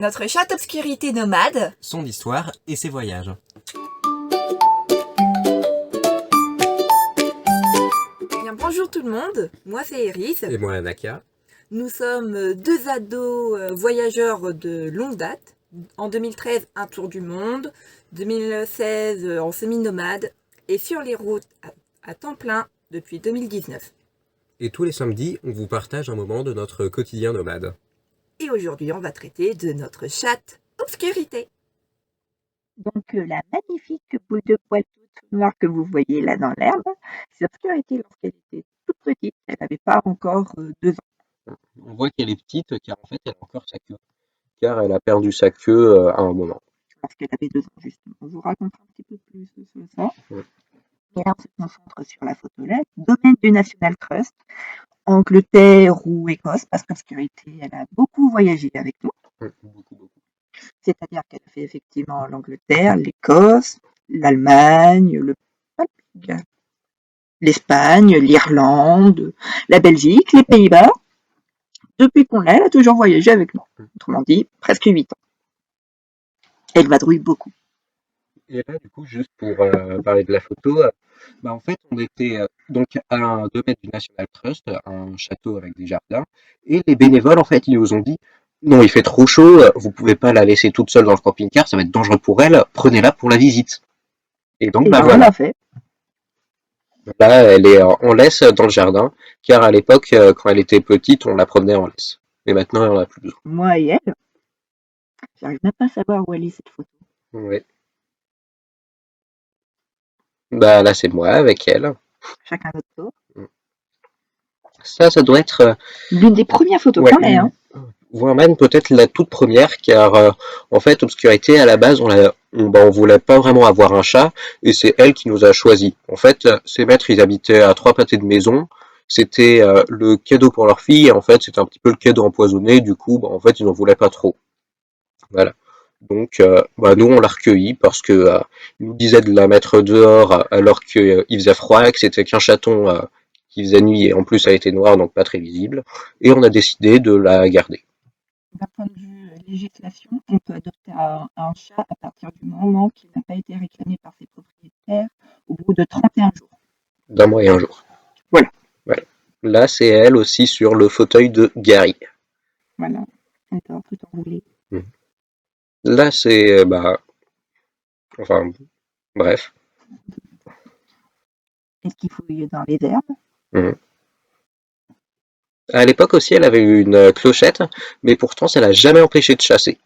Notre chat obscurité nomade. Son histoire et ses voyages. Bien, bonjour tout le monde, moi c'est Iris. Et moi Anaka. Nous sommes deux ados voyageurs de longue date. En 2013, un tour du monde. 2016, en semi-nomade. Et sur les routes à temps plein depuis 2019. Et tous les samedis, on vous partage un moment de notre quotidien nomade. Et aujourd'hui, on va traiter de notre chatte obscurité. Donc la magnifique boule de poils toute noire que vous voyez là dans l'herbe, c'est Obscurité lorsqu'elle était toute petite, elle n'avait pas encore 2 ans. On voit qu'elle est petite car en fait elle a encore sa queue. Car elle a perdu sa queue à un moment. Lorsqu'elle avait 2 ans justement. On vous raconte un petit peu plus sur ça. Ouais. Et là on se concentre sur la photo là. Domaine du National Trust, Angleterre ou Écosse, parce qu'Obscurité elle a beaucoup voyagé avec nous. Beaucoup. C'est-à-dire qu'elle a fait effectivement l'Angleterre, l'Écosse, l'Allemagne, l'Espagne, l'Irlande, la Belgique, les Pays-Bas. Depuis qu'on l'a, elle a toujours voyagé avec nous. Autrement dit, presque 8 ans. Elle vadrouille beaucoup. Et là, du coup, juste pour parler de la photo, en fait, on était donc à un domaine du National Trust, un château avec des jardins, et les bénévoles, en fait, ils nous ont dit non, il fait trop chaud, vous pouvez pas la laisser toute seule dans le camping-car, ça va être dangereux pour elle, prenez-la pour la visite. Et donc, Et on voilà. l'a fait. Là, elle est en laisse dans le jardin, car à l'époque, quand elle était petite, on la promenait en laisse. Et maintenant, elle en a plus besoin. Moi et elle, j'arrive même pas à savoir où elle est cette photo. Ouais. Là, c'est moi avec elle. Chacun notre tour. Ça doit être L'une des premières photos qu'on ait. Hein. voire même peut-être la toute première, car en fait, Obscurité, à la base, on voulait pas vraiment avoir un chat, et c'est elle qui nous a choisi. En fait, ses maîtres, ils habitaient à 3 pâtés de maison, c'était le cadeau pour leur fille, et en fait, c'était un petit peu le cadeau empoisonné, du coup, en fait, ils n'en voulaient pas trop. Voilà. Donc, nous, on l'a recueilli parce que il nous disait de la mettre dehors alors qu'il faisait froid, et que c'était qu'un chaton qui faisait nuit, et en plus, elle était noire, donc pas très visible, et on a décidé de la garder. D'un point de vue législation, on peut adopter un chat à partir du moment qu'il n'a pas été réclamé par ses propriétaires au bout de 31 jours. D'un mois et un jour. Voilà. Là, c'est elle aussi sur le fauteuil de Gary. Voilà. D'accord, tout enroulé. Là, c'est, enfin, bref. Est-ce qu'il fouille dans les herbes? À l'époque aussi, elle avait eu une clochette, mais pourtant, ça l'a jamais empêché de chasser.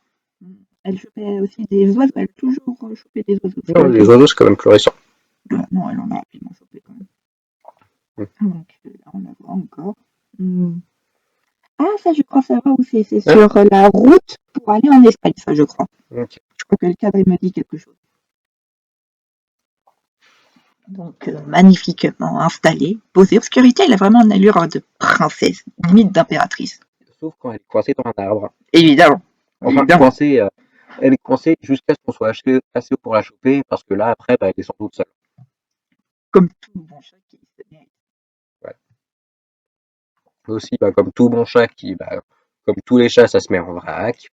Elle chopait aussi des oiseaux, elle a toujours chopé des oiseaux. Non, les oiseaux, c'est quand même plus récent. Non, elle en a rapidement chopé quand même. Donc là, on la voit encore. Ah, ça, je crois savoir où c'est. C'est sur la route pour aller en Espagne, ça, je crois. Okay. Je crois que le cadre, il me dit quelque chose. Donc, magnifiquement installée, posée. Obscurité, elle a vraiment une allure de princesse, limite d'impératrice. Sauf quand elle est coincée dans un arbre. Évidemment. Enfin, coincée, elle est coincée jusqu'à ce qu'on soit assez haut pour la choper, parce que là, après, elle descend toute seule. Comme tout bon chat qui se mérite. Ouais. Aussi, comme tout bon chat comme tous les chats, ça se met en vrac.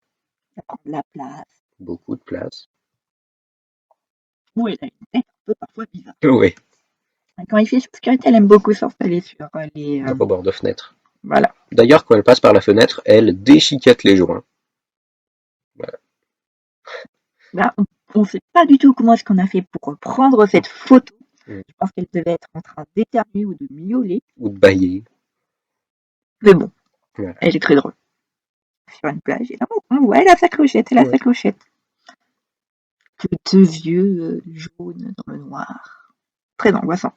Ça prend de la place. Beaucoup de place. Oui, elle a une tête un peu parfois bizarre. Oui. Quand il fait Obscurité, elle aime beaucoup s'installer sur les... Au bord de fenêtre. Voilà. D'ailleurs, quand elle passe par la fenêtre, elle déchiquette les joints. Voilà. Là, on ne sait pas du tout comment est-ce qu'on a fait pour prendre cette photo. Je pense qu'elle devait être en train d'éternuer ou de miauler. Ou de bailler. Mais bon, voilà. Elle est très drôle. Sur une plage, et là, on voit, elle a sa clochette, sa clochette. Que deux yeux jaunes dans le noir. Très angoissant.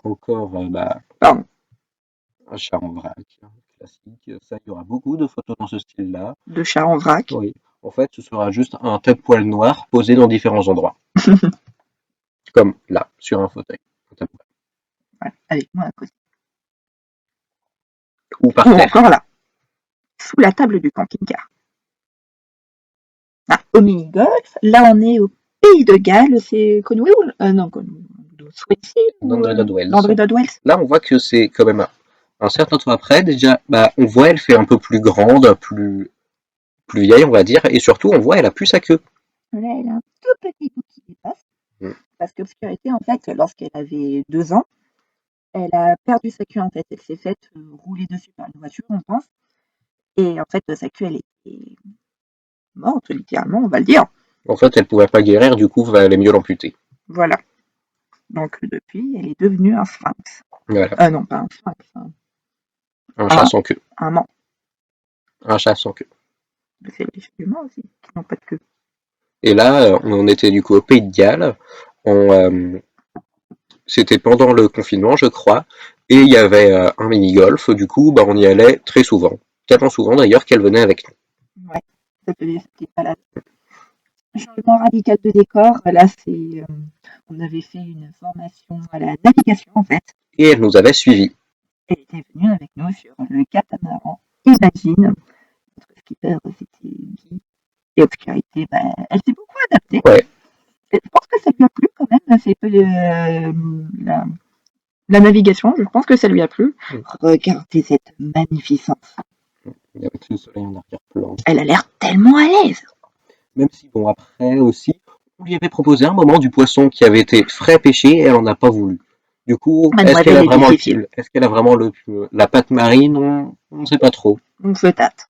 Encore, Pardon. Un chat en vrac, classique. Ça, il y aura beaucoup de photos dans ce style-là. De chat en vrac. Oui. En fait, ce sera juste un tas de poils noirs posés dans différents endroits. Comme là, sur un fauteuil. Ouais, avec moi à côté. Ou par terre. Encore là. Sous la table du camping-car. Au mini-golf. Là, on est au Pays de Galles. C'est Conway ou... non, Conway. Landry Dodwells. Là, on voit que c'est quand même un certain temps après. Déjà, on voit, elle fait un peu plus grande, plus plus vieille, on va dire, et surtout, on voit, elle a plus sa queue. Là, elle a un tout petit bout qui dépasse. Parce qu'Obscurité, en fait, lorsqu'elle avait 2 ans, elle a perdu sa queue, en fait. Elle s'est faite rouler dessus par une voiture, on pense. Et en fait, sa queue, elle était morte, littéralement, on va le dire. En fait, elle pouvait pas guérir, du coup, il valait mieux l'amputer. Voilà. Donc, depuis, elle est devenue un sphinx. Voilà, Non, pas un sphinx, un chat sans queue. un mant. Un chat sans queue. C'est les humains aussi, qui n'ont pas de queue. Et là, on était du coup au Pays de Galles. C'était pendant le confinement, je crois, et il y avait un mini-golf. Du coup, bah, on y allait très souvent. Tellement souvent d'ailleurs qu'elle venait avec nous. Ouais, ça faisait cette petite balade. Changement radical de décor. Là, on avait fait une formation à la navigation, en fait. Et elle nous avait suivis. Elle était venue avec nous sur le catamaran Imagine. Notre skipper, c'était Guy. Et Obscurité, bah, elle s'est beaucoup adaptée. Ouais. Et je pense que ça lui a plu quand même. C'est la navigation, je pense que ça lui a plu. Regardez cette magnificence. Avec le soleil en arrière-plan. Elle a l'air tellement à l'aise. Même si, bon, après aussi, on lui avait proposé un moment du poisson qui avait été frais pêché et elle n'en a pas voulu. Du coup, est-ce qu'elle a vraiment la pâte marine? On ne sait pas trop. On se tâte.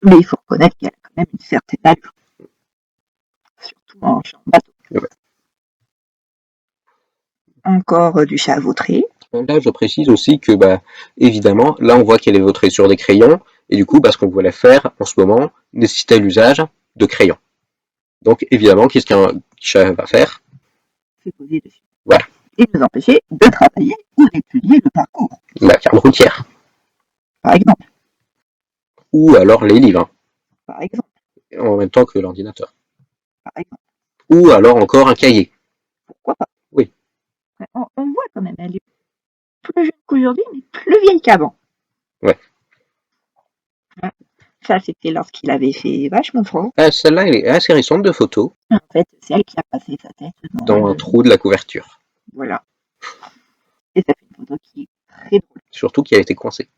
Mais il faut reconnaître qu'elle a quand même une certaine allure. Surtout en bateau. Ouais. Encore du chat vautré. Là, je précise aussi que, bah, évidemment, là, on voit qu'elle est vautrée sur des crayons, et du coup, bah, ce qu'on voulait faire en ce moment nécessitait l'usage de crayons. Donc, évidemment, qu'est-ce qu'un chat va faire? C'est poser dessus. Voilà. Et nous empêcher de travailler ou d'étudier le parcours. La carte routière. Par exemple. Ou alors les livres. Par exemple. En même temps que l'ordinateur. Par exemple. Ou alors encore un cahier. Pourquoi pas? Oui. On voit quand même, elle est plus jeune qu'aujourd'hui, mais plus vieille qu'avant. Ouais. Ça, c'était lorsqu'il avait fait vachement froid. Celle-là, elle est assez récente de photo. En fait, c'est elle qui a passé sa tête dans un trou de la couverture. Voilà. Et ça fait une photo qui est très drôle. Surtout qui a été coincée.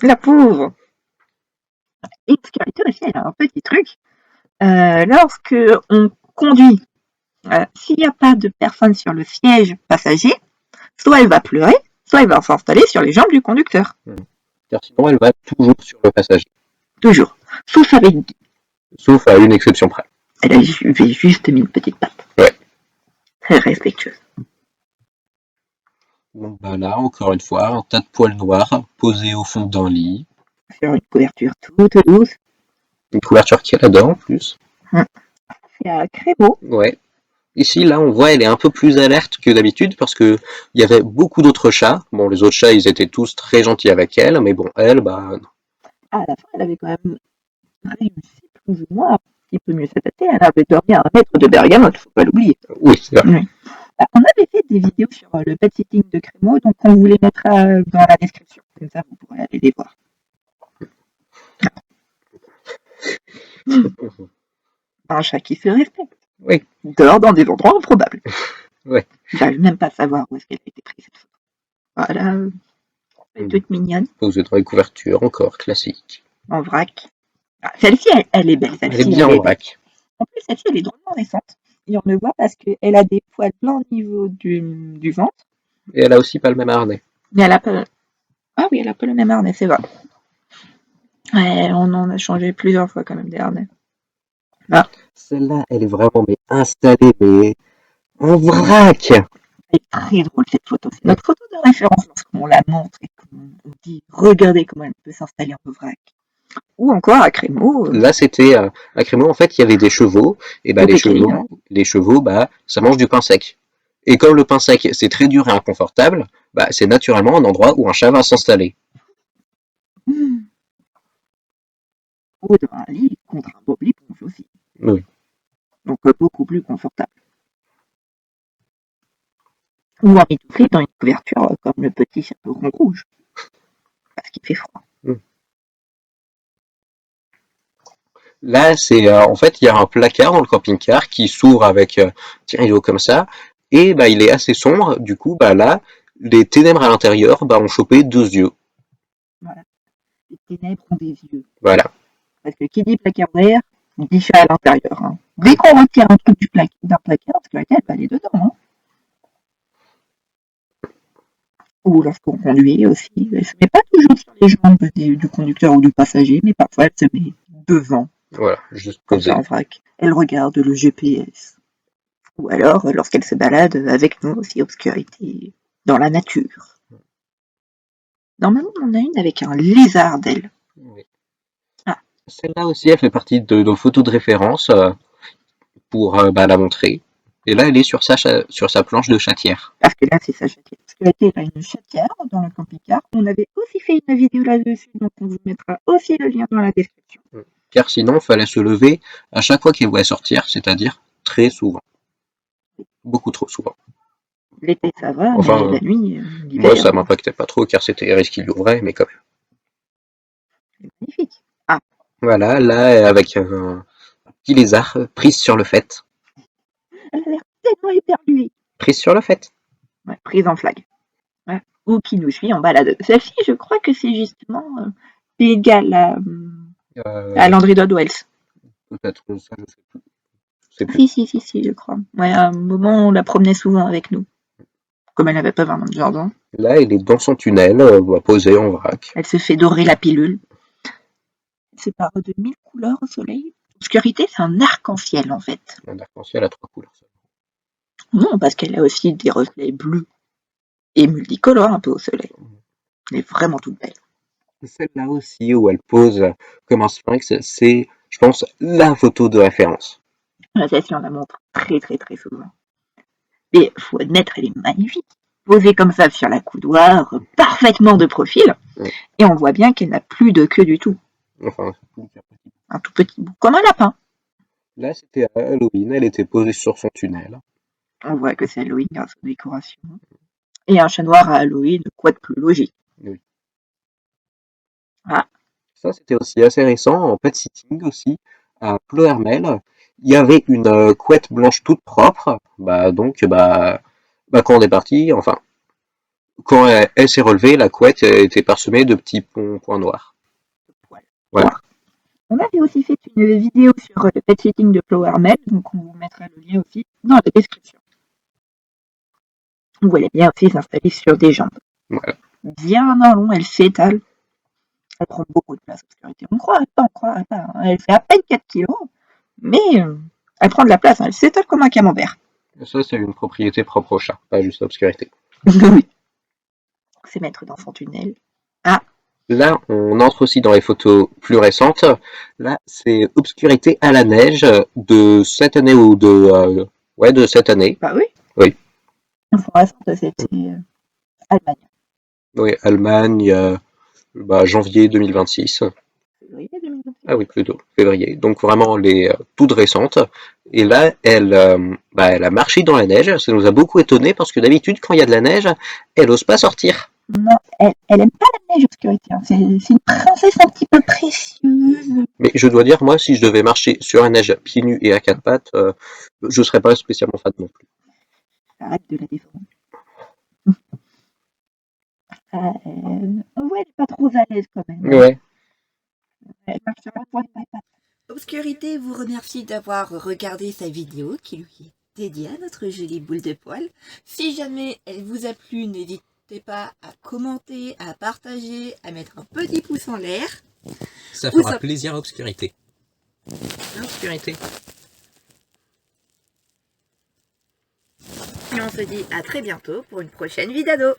La pauvre. Et Obscurité aussi, elle a un petit truc. Lorsque on conduit, s'il n'y a pas de personne sur le siège passager, soit elle va pleurer, soit elle va s'installer sur les jambes du conducteur. Car sinon, elle va toujours sur le passager. Toujours. Sauf avec Guy. Sauf à une exception près. Elle avait juste mis une petite patte. Ouais. Très respectueuse. Donc bah là, encore une fois, un tas de poils noirs posés au fond d'un lit. Sur une couverture toute douce. Une couverture qu'elle adore en plus. C'est à Crémeau. Ouais. Ici, là, on voit, elle est un peu plus alerte que d'habitude parce que il y avait beaucoup d'autres chats. Bon, les autres chats, ils étaient tous très gentils avec elle, mais bon, elle, bah, non. À la fin, elle avait quand même réussi plus ou moins un petit peu mieux s'adapter. Elle avait dormi à 1 mètre de bergamote, faut pas l'oublier. Oui, c'est vrai. Oui. On avait fait des vidéos sur le pet sitting de Crémeau, donc on vous les mettra dans la description. Comme ça, vous pourrez aller les voir. Un chat qui se respecte. Oui. Dort dans des endroits improbables. Ouais. J'arrive même pas à savoir où est-ce qu'elle a été prise cette photo. Voilà. Elle est toute mignonne. Posée dans les couvertures, encore classique. En vrac. Ah, celle-ci, elle est belle. Elle est bien en vrac. En plus, celle-ci, elle est drôlement récente. Et on le voit parce qu'elle a des poils blancs au niveau du ventre. Et elle a aussi pas le même harnais. Mais elle a pas... Ah oui, elle a pas le même harnais, c'est vrai. Ouais, on en a changé plusieurs fois quand même des harnais. Ah. Celle-là, elle est vraiment installée, mais en vrac. Elle est très drôle cette photo. C'est notre photo de référence lorsqu'on la montre et qu'on dit regardez comment elle peut s'installer en vrac. Ou encore à Crémeau. Là, c'était à Crémeau, en fait, il y avait des chevaux. Et bah, les chevaux, bah, ça mange du pain sec. Et comme le pain sec, c'est très dur et inconfortable, bah, c'est naturellement un endroit où un chat va s'installer. Ou dans un lit contre un bob l'éponge aussi. Oui. Donc beaucoup plus confortable. Ou en mitouflé dans une couverture comme le petit chaperon rouge. Parce qu'il fait froid. Là, c'est en fait, il y a un placard dans le camping-car qui s'ouvre avec un petit rideau comme ça. Et bah, il est assez sombre. Du coup, bah, là, les ténèbres à l'intérieur bah, ont chopé 2 yeux. Voilà. Les ténèbres ont des yeux. Voilà. Parce que qui dit placard vert, dit chat à l'intérieur. Hein. Dès qu'on retire un truc d'un placard, l'obscurité, elle va aller dedans. Hein. Ou lorsqu'on conduit aussi. Elle se met pas toujours sur les jambes du conducteur ou du passager, mais parfois elle se met devant, Voilà, juste comme posé. ça en vrac. Elle regarde le GPS. Ou alors, lorsqu'elle se balade avec nous aussi, obscurité, dans la nature. Normalement, on en a une avec un lézard d'elle. Oui. Ah. Celle-là aussi, elle fait partie de nos photos de référence pour la montrer. Et là, elle est sur sa planche de chatière. Parce que là, c'est sa chatière. Obscurité, elle a une chatière dans le camping-car. On avait aussi fait une vidéo là-dessus, donc on vous mettra aussi le lien dans la description. Car sinon, il fallait se lever à chaque fois qu'elle voulait sortir, c'est-à-dire très souvent. Beaucoup trop souvent. L'été, ça va, Enfin, mais la nuit, moi, l'hiver, ça m'impactait pas trop, car c'était Iris qui l'ouvrait, mais quand même. c'est magnifique. Voilà, là, avec un petit lézard, prise sur le fait. Elle a l'air tellement éperduée. Prise sur le fait. Ouais, prise en flag. Ouais. Ou qui nous suit en balade. Celle-ci, je crois que c'est justement égal à Landry Dodd Wells. Peut-être ça, je sais plus. Je sais plus. Si, je crois. Ouais, à un moment, on la promenait souvent avec nous. Comme elle n'avait pas vraiment de jardin. Là, elle est dans son tunnel, posée en vrac. Elle se fait dorer la pilule. Elle se part de 1000 couleurs au soleil. L'obscurité, c'est un arc-en-ciel, en fait. Un arc-en-ciel à 3 couleurs. Non, parce qu'elle a aussi des reflets bleus et multicolores un peu au soleil. Elle est vraiment toute belle. Celle-là aussi, où elle pose comme un sphinx, c'est, je pense, la photo de référence. Celle-ci, on la montre très souvent. Mais faut admettre, elle est magnifique. Posée comme ça sur la coudoir, parfaitement de profil, et on voit bien qu'elle n'a plus de queue du tout. Enfin, un tout petit bout, comme un lapin. Là, c'était à Halloween, elle était posée sur son tunnel. On voit que c'est Halloween grâce aux décorations. Et un chat noir à Halloween, quoi de plus logique? Oui. Ah. Ça, c'était aussi assez récent, en pet sitting aussi, à Plohermel. Il y avait une couette blanche toute propre, quand on est parti, enfin, quand elle s'est relevée, la couette était parsemée de petits points noirs. Voilà. On avait aussi fait une vidéo sur le pet sitting de Plohermel, donc on vous mettra le lien aussi dans la description. Où elle est bien aussi s'installer sur des jambes. Voilà. Bien en long, elle s'étale. Elle prend beaucoup de place, obscurité. On croirait pas. Hein. Elle fait à peine 4 kilos, mais elle prend de la place, hein. Elle s'étale comme un camembert. Ça, c'est une propriété propre au chat, pas juste obscurité. Oui. C'est mettre dans son tunnel. Ah. Là, on entre aussi dans les photos plus récentes. Là, c'est obscurité à la neige de cette année ou de cette année. Bah oui. Oui. Enfin, récente, c'était Allemagne. Oui, Allemagne, janvier 2026. Février 2026. Ah oui, plutôt, février. Donc vraiment les toutes récentes. Et là, elle a marché dans la neige. Ça nous a beaucoup étonné parce que d'habitude, quand il y a de la neige, elle n'ose pas sortir. Non, elle aime pas la neige, obscurité. Hein. C'est une princesse un petit peu précieuse. Mais je dois dire, moi, si je devais marcher sur la neige pieds nus et à quatre pattes, je serais pas spécialement fan non plus. Arrête de la défendre. Ouais, elle est pas trop à l'aise quand même. Ouais. Elle marche sur la pointe des pattes. Obscurité vous remercie d'avoir regardé sa vidéo qui lui est dédiée à notre jolie boule de poil. Si jamais elle vous a plu, n'hésitez pas à commenter, à partager, à mettre un petit pouce en l'air. Ça fera plaisir à Obscurité. Obscurité. Et on se dit à très bientôt pour une prochaine vidéo.